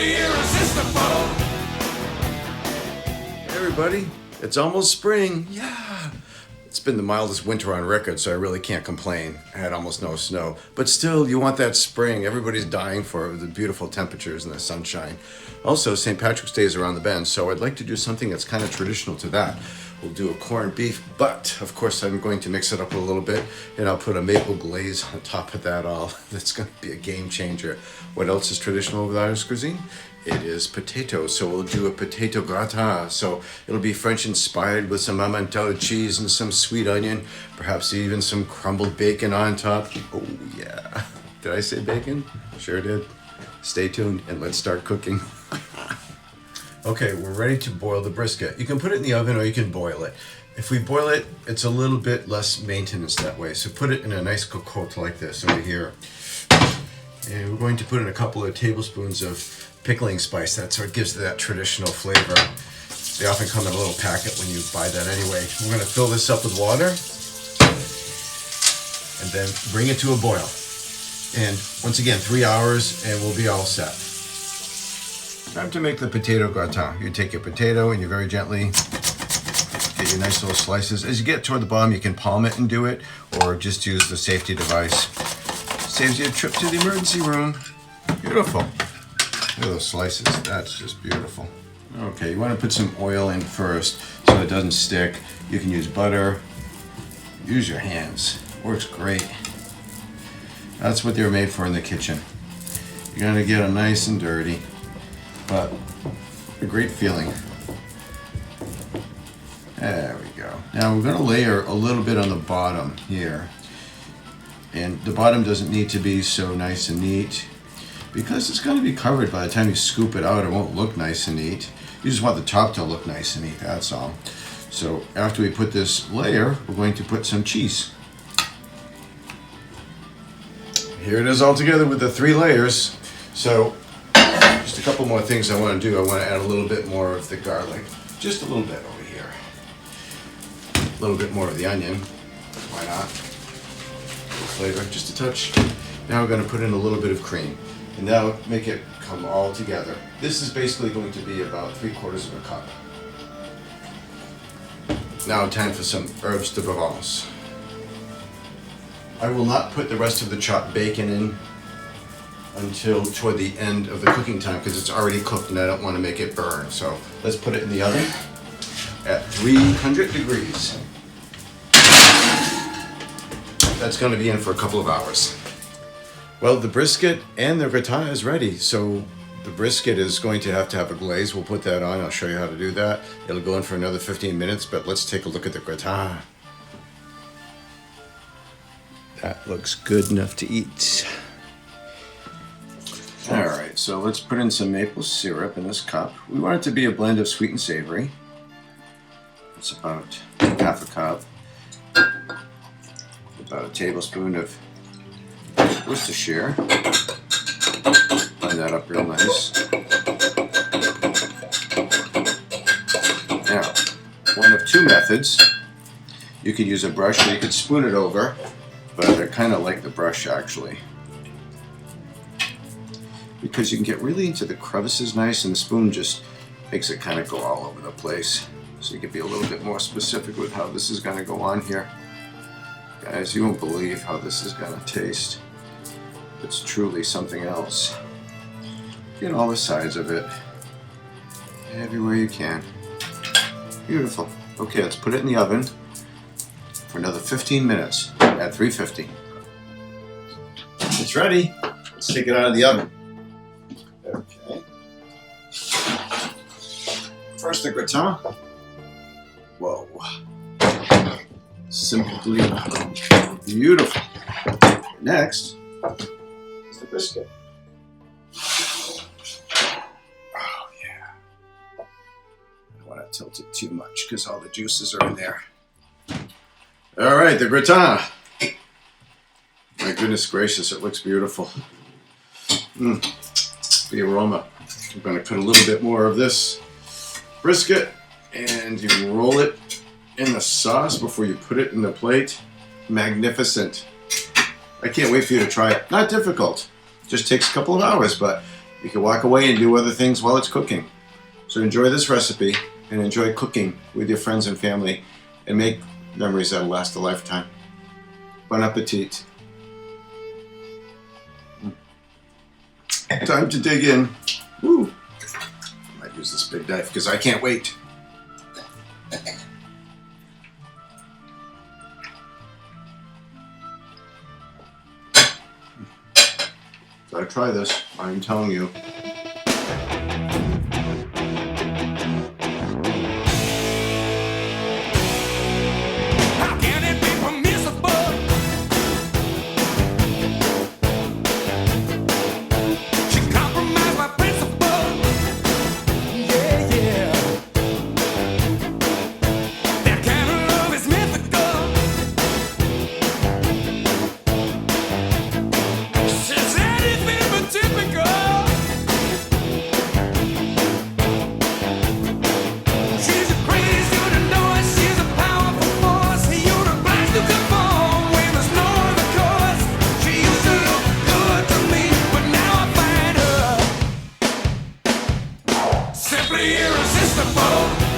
pretty irresistible. Hey everybody, it's almost spring. Yeah. It's been the mildest winter on record, so I really can't complain. I had almost no snow. But still, you want that spring. Everybody's dying for it with the beautiful temperatures and the sunshine. Also, St. Patrick's Day is around the bend, so I'd like to do something that's kind of traditional to that. We'll do a corned beef, but of course I'm going to mix it up a little bit, and I'll put a maple glaze on top of that all. That's going to be a game changer. What else is traditional with Irish cuisine? It is potatoes, so we'll do a potato gratin. So it'll be French inspired with some Emmental cheese and some sweet onion, perhaps even some crumbled bacon on top. Oh yeah. Did I say bacon? Sure did. Stay tuned and let's start cooking. Okay, we're ready to boil the brisket. You can put it in the oven or you can boil it. If we boil it, it's a little bit less maintenance that way. So put it in a nice cocotte like this over here. And we're going to put in a couple of tablespoons of pickling spice. That's what gives it that traditional flavor. They often come in a little packet when you buy that anyway. We're going to fill this up with water and then bring it to a boil. And once again, 3 hours and we'll be all set. Time to make the potato gratin. You take your potato and you very gently get your nice little slices. As you get toward the bottom, you can palm it and do it, or just use the safety device. Saves you a trip to the emergency room. Beautiful. Look at those slices. That's just beautiful. Okay, you want to put some oil in first so it doesn't stick. You can use butter. Use your hands. Works great. That's what they were made for in the kitchen. You're going to get them nice and dirty, but a great feeling. There we go. Now we're going to layer a little bit on the bottom here. And the bottom doesn't need to be so nice and neat because it's going to be covered by the time you scoop it out. It won't look nice and neat. You just want the top to look nice and neat, that's all. So after we put this layer, we're going to put some cheese. Here it is all together with the 3 layers. So just a couple more things I want to do. I want to add a little bit more of the garlic. Just a little bit over here. A little bit more of the onion. Why not? Flavor, just a touch. Now we're going to put in a little bit of cream. And that'll make it come all together. This is basically going to be about 3/4 of a cup. Now time for some herbes de Provence. I will not put the rest of the chopped bacon in until toward the end of the cooking time because it's already cooked and I don't want to make it burn. So let's put it in the oven at 300 degrees. That's going to be in for a couple of hours. Well, the brisket and the gratin is ready. So the brisket is going to have a glaze. We'll put that on. I'll show you how to do that. It'll go in for another 15 minutes, but let's take a look at the gratin. That looks good enough to eat. All right, so let's put in some maple syrup in this cup. We want it to be a blend of sweet and savory. It's about half a cup. About a tablespoon of Worcestershire. Blend that up real nice. Now, one of 2 methods. You could use a brush or you could spoon it over, but I kind of like the brush actually, because you can get really into the crevices nice, and the spoon just makes it kind of go all over the place. So you can be a little bit more specific with how this is going to go on here. Guys, you won't believe how this is going to taste. It's truly something else. Get all the sides of it. Everywhere you can. Beautiful. Okay, let's put it in the oven for another 15 minutes at 350. It's ready. Let's take it out of the oven. Okay. First the gratin. Whoa. Simply beautiful. Next is the brisket. Oh yeah. I don't want to tilt it too much because all the juices are in there. All right, the gratin. My goodness gracious, it looks beautiful. The aroma. I'm going to put a little bit more of this brisket and you roll it in the sauce before you put it in the plate. Magnificent. I can't wait for you to try it. Not difficult. Just takes a couple of hours, but You can walk away and do other things while it's cooking. So enjoy this recipe and enjoy cooking with your friends and family and make memories that'll last a lifetime. Bon appetit. Time to dig in. Woo. I might use this big knife because I can't wait. Gotta try this, I'm telling you. Simply irresistible.